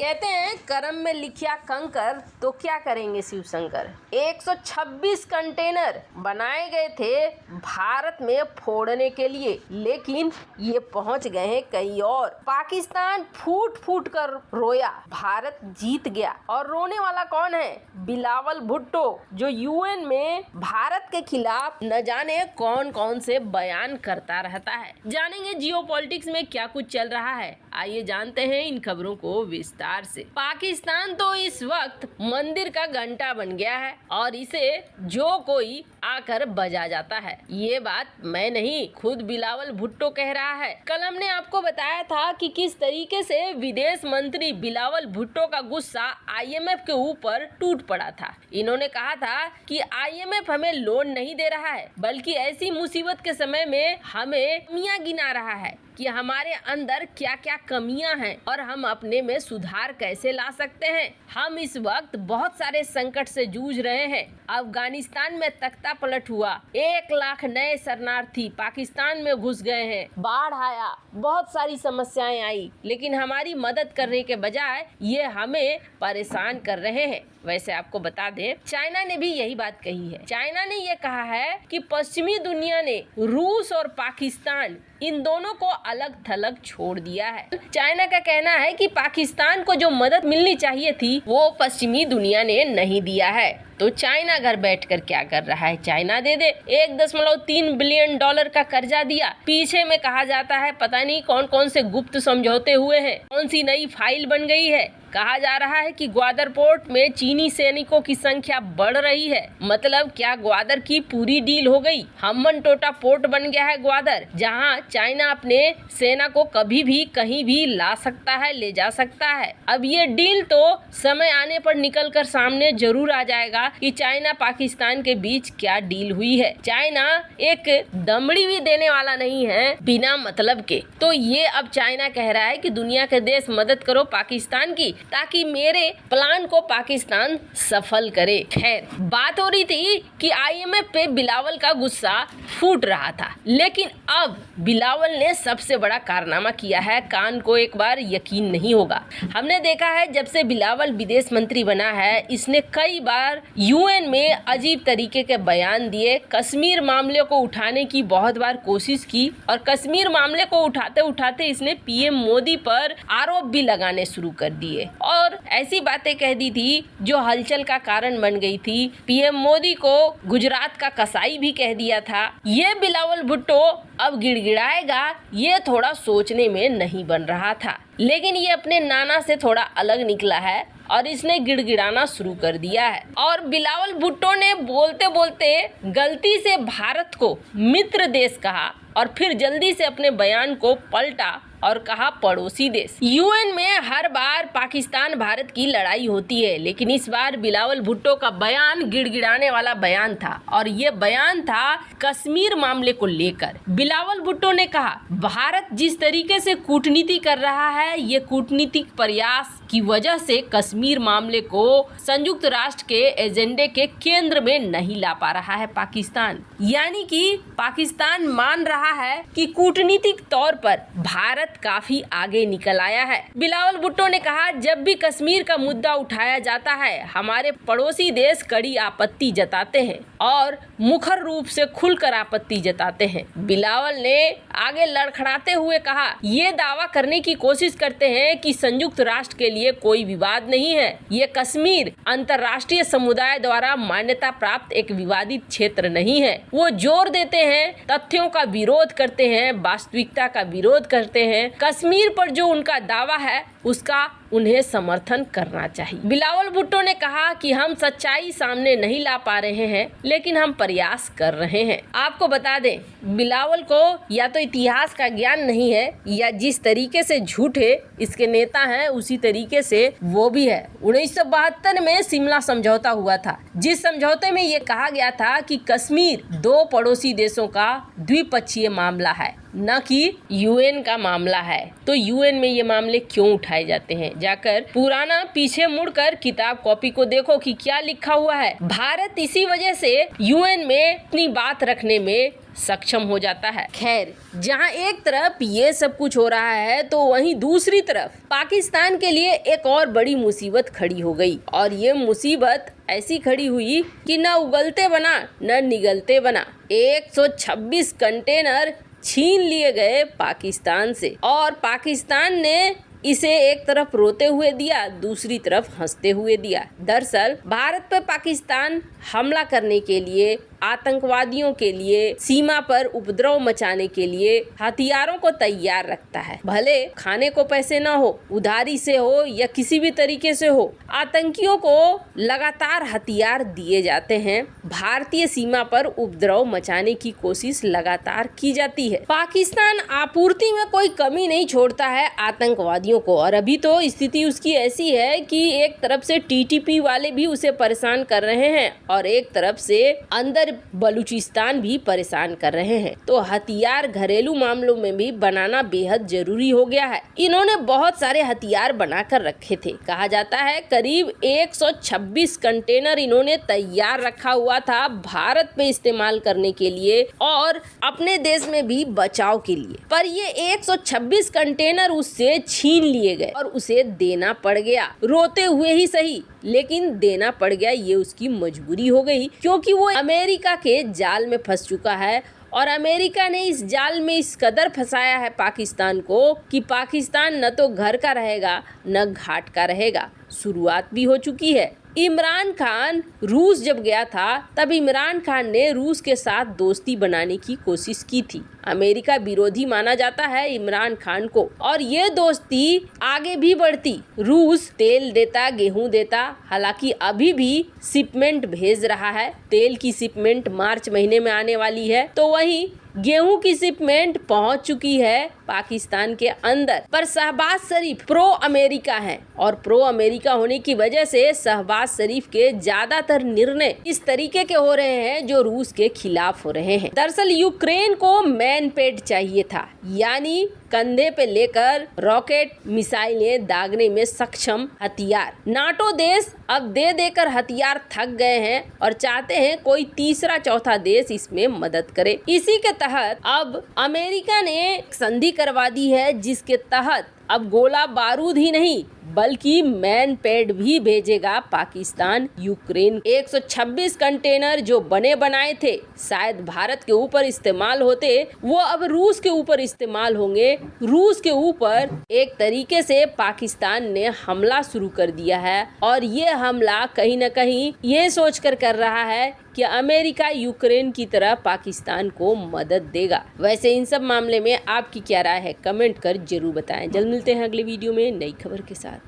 कहते हैं करम में लिखिया कंकर तो क्या करेंगे शिव शंकर। 126 कंटेनर बनाए गए थे भारत में फोड़ने के लिए, लेकिन ये पहुंच गए हैं कहीं और। पाकिस्तान फूट फूट कर रोया, भारत जीत गया। और रोने वाला कौन है? बिलावल भुट्टो, जो यूएन में भारत के खिलाफ न जाने कौन कौन से बयान करता रहता है। जानेंगे जियोपॉलिटिक्स में क्या कुछ चल रहा है, आइए जानते हैं इन खबरों को विस्तार से। पाकिस्तान तो इस वक्त मंदिर का घंटा बन गया है और इसे जो कोई आकर बजा जाता है। ये बात मैं नहीं, खुद बिलावल भुट्टो कह रहा है। कल हमने आपको बताया था कि किस तरीके से विदेश मंत्री बिलावल भुट्टो का गुस्सा आईएमएफ के ऊपर टूट पड़ा था। इन्होंने कहा था कि आईएमएफ हमें लोन नहीं दे रहा है, बल्कि ऐसी मुसीबत के समय में हमें कमियां गिना रहा है कि हमारे अंदर क्या क्या कमियां हैं और हम अपने में सुधार कैसे ला सकते हैं। हम इस वक्त बहुत सारे संकट से जूझ रहे हैं। अफगानिस्तान में तख्ता पलट हुआ, 1 लाख नए शरणार्थी पाकिस्तान में घुस गए हैं, बाढ़ आया, बहुत सारी समस्याएं आई, लेकिन हमारी मदद करने के बजाय ये हमें परेशान कर रहे हैं। वैसे आपको बता दें, चाइना ने भी यही बात कही है। चाइना ने ये कहा है कि पश्चिमी दुनिया ने रूस और पाकिस्तान इन दोनों को अलग थलग छोड़ दिया है। चाइना का कहना है कि पाकिस्तान को जो मदद मिलनी चाहिए थी वो पश्चिमी दुनिया ने नहीं दिया है। तो चाइना घर बैठकर क्या कर रहा है? चाइना दे दे, $1.3 बिलियन का कर्जा दिया। पीछे में कहा जाता है पता नहीं कौन कौन से गुप्त समझौते हुए हैं, कौन सी नई फाइल बन गई है। कहा जा रहा है कि ग्वादर पोर्ट में चीनी सैनिकों की संख्या बढ़ रही है। मतलब क्या ग्वादर की पूरी डील हो गई? हम्बन टोटा पोर्ट बन गया है ग्वादर, जहां चाइना अपने सेना को कभी भी कहीं भी ला सकता है, ले जा सकता है। अब ये डील तो समय आने पर निकल कर सामने जरूर आ जाएगा कि चाइना पाकिस्तान के बीच क्या डील हुई है। चाइना एक दमड़ी भी देने वाला नहीं है बिना मतलब के। तो ये अब चाइना कह रहा है कि दुनिया के देश मदद करो पाकिस्तान की, ताकि मेरे प्लान को पाकिस्तान सफल करे। खैर, बात हो रही थी कि आईएमएफ पे बिलावल का गुस्सा फूट रहा था, लेकिन अब बिलावल ने सबसे बड़ा कारनामा किया है। कान को एक बार यकीन नहीं होगा। हमने देखा है जब से बिलावल विदेश मंत्री बना है, इसने कई बार यूएन में अजीब तरीके के बयान दिए। कश्मीर मामले को उठाने की बहुत बार कोशिश की और कश्मीर मामले को उठाते उठाते इसने पीएम मोदी पर आरोप भी लगाने शुरू कर दिए और ऐसी बातें कह दी थी जो हलचल का कारण बन गई थी। पीएम मोदी को गुजरात का कसाई भी कह दिया था। ये बिलावल भुट्टो अब गिड़गिड़ाएगा, ये थोड़ा सोचने में नहीं बन रहा था, लेकिन ये अपने नाना से थोड़ा अलग निकला है और इसने गिड़गिड़ाना शुरू कर दिया है। और बिलावल भुट्टो ने बोलते बोलते गलती से भारत को मित्र देश कहा और फिर जल्दी से अपने बयान को पलटा और कहा पड़ोसी देश। यूएन में हर बार पाकिस्तान भारत की लड़ाई होती है, लेकिन इस बार बिलावल भुट्टो का बयान गिड़गिड़ाने वाला बयान था और ये बयान था कश्मीर मामले को लेकर। बिलावल भुट्टो ने कहा भारत जिस तरीके से कूटनीति कर रहा है, ये कूटनीतिक प्रयास की वजह से कश्मीर मामले को संयुक्त राष्ट्र के एजेंडे के केंद्र में नहीं ला पा रहा है पाकिस्तान। यानी कि पाकिस्तान मान रहा है कि कूटनीतिक तौर पर भारत काफी आगे निकल आया है। बिलावल भुट्टो ने कहा जब भी कश्मीर का मुद्दा उठाया जाता है, हमारे पड़ोसी देश कड़ी आपत्ति जताते हैं और मुखर रूप से खुलकर आपत्ति जताते हैं। बिलावल ने आगे लड़खड़ाते हुए कहा ये दावा करने की कोशिश करते हैं कि संयुक्त राष्ट्र के लिए कोई विवाद नहीं है। ये कश्मीर अंतर्राष्ट्रीय समुदाय द्वारा मान्यता प्राप्त एक विवादित क्षेत्र नहीं है। वो जोर देते हैं, तथ्यों का विरोध करते हैं, वास्तविकता का विरोध करते हैं। कश्मीर पर जो उनका दावा है उसका उन्हें समर्थन करना चाहिए। बिलावल भुट्टो ने कहा कि हम सच्चाई सामने नहीं ला पा रहे हैं, लेकिन हम प्रयास कर रहे हैं। आपको बता दें, बिलावल को या तो इतिहास का ज्ञान नहीं है या जिस तरीके से झूठे इसके नेता हैं उसी तरीके से वो भी है। 1972 में शिमला समझौता हुआ था, जिस समझौते में ये कहा गया था कि कश्मीर 2 पड़ोसी देशों का द्विपक्षीय मामला है, न कि यूएन का मामला है। तो यूएन में ये मामले क्यों उठाए जाते हैं? जाकर पुराना पीछे मुड़कर किताब कॉपी को देखो कि क्या लिखा हुआ है। भारत इसी वजह से यूएन में अपनी बात रखने में सक्षम हो जाता है। खैर, जहां एक तरफ ये सब कुछ हो रहा है तो वहीं दूसरी तरफ पाकिस्तान के लिए एक और बड़ी मुसीबत खड़ी हो गई, और ये मुसीबत ऐसी खड़ी हुई कि न उगलते बना न निगलते बना। 126 कंटेनर छीन लिए गए पाकिस्तान से, और पाकिस्तान ने इसे एक तरफ रोते हुए दिया, दूसरी तरफ हंसते हुए दिया। दरअसल भारत पर पाकिस्तान हमला करने के लिए, आतंकवादियों के लिए, सीमा पर उपद्रव मचाने के लिए हथियारों को तैयार रखता है। भले खाने को पैसे न हो, उधारी से हो या किसी भी तरीके से हो, आतंकियों को लगातार हथियार दिए जाते हैं। भारतीय सीमा पर उपद्रव मचाने की कोशिश लगातार की जाती है। पाकिस्तान आपूर्ति में कोई कमी नहीं छोड़ता है आतंकवादियों को, और अभी तो स्थिति उसकी ऐसी है कि एक तरफ से टीटीपी वाले भी उसे परेशान कर रहे हैं और एक तरफ से अंदर बलूचिस्तान भी परेशान कर रहे हैं। तो हथियार घरेलू मामलों में भी बनाना बेहद जरूरी हो गया है। इन्होंने बहुत सारे हथियार बनाकर रखे थे। कहा जाता है करीब 126 कंटेनर इन्होंने तैयार रखा हुआ था भारत में इस्तेमाल करने के लिए और अपने देश में भी बचाव के लिए। पर ये 126 कंटेनर उससे छीन लिए गए और उसे देना पड़ गया, रोते हुए ही सही, लेकिन देना पड़ गया। ये उसकी मजबूरी हो गई, क्योंकि वो अमेरिका के जाल में फंस चुका है, और अमेरिका ने इस जाल में इस कदर फंसाया है पाकिस्तान को कि पाकिस्तान न तो घर का रहेगा न घाट का रहेगा। शुरुआत भी हो चुकी है। इमरान खान रूस जब गया था तब इमरान खान ने रूस के साथ दोस्ती बनाने की कोशिश की थी। अमेरिका विरोधी माना जाता है इमरान खान को, और ये दोस्ती आगे भी बढ़ती। रूस तेल देता, गेहूं देता, हालांकि अभी भी शिपमेंट भेज रहा है। तेल की शिपमेंट मार्च महीने में आने वाली है, तो वहीं गेहूं की शिपमेंट पहुंच चुकी है पाकिस्तान के अंदर। पर शहबाज शरीफ प्रो अमेरिका हैं, और प्रो अमेरिका होने की वजह से शहबाज शरीफ के ज्यादातर निर्णय इस तरीके के हो रहे हैं जो रूस के खिलाफ हो रहे हैं। दरअसल यूक्रेन को मैनपेड चाहिए था, यानी कंधे पे लेकर रॉकेट मिसाइलें दागने में सक्षम हथियार। नाटो देश अब दे देकर हथियार थक गए हैं और चाहते हैं कोई तीसरा चौथा देश इसमें मदद करे। इसी के तहत अब अमेरिका ने संधि करवा दी है, जिसके तहत अब गोला बारूद ही नहीं बल्कि मैन पैड भी भेजेगा पाकिस्तान यूक्रेन। 126 कंटेनर जो बने बनाए थे शायद भारत के ऊपर इस्तेमाल होते, वो अब रूस के ऊपर इस्तेमाल होंगे। रूस के ऊपर एक तरीके से पाकिस्तान ने हमला शुरू कर दिया है, और ये हमला कहीं न कहीं ये सोचकर कर रहा है कि अमेरिका यूक्रेन की तरह पाकिस्तान को मदद देगा। वैसे इन सब मामले में आपकी क्या राय है, कमेंट कर जरूर बताएं। जल्द मिलते हैं अगले वीडियो में नई खबर के साथ।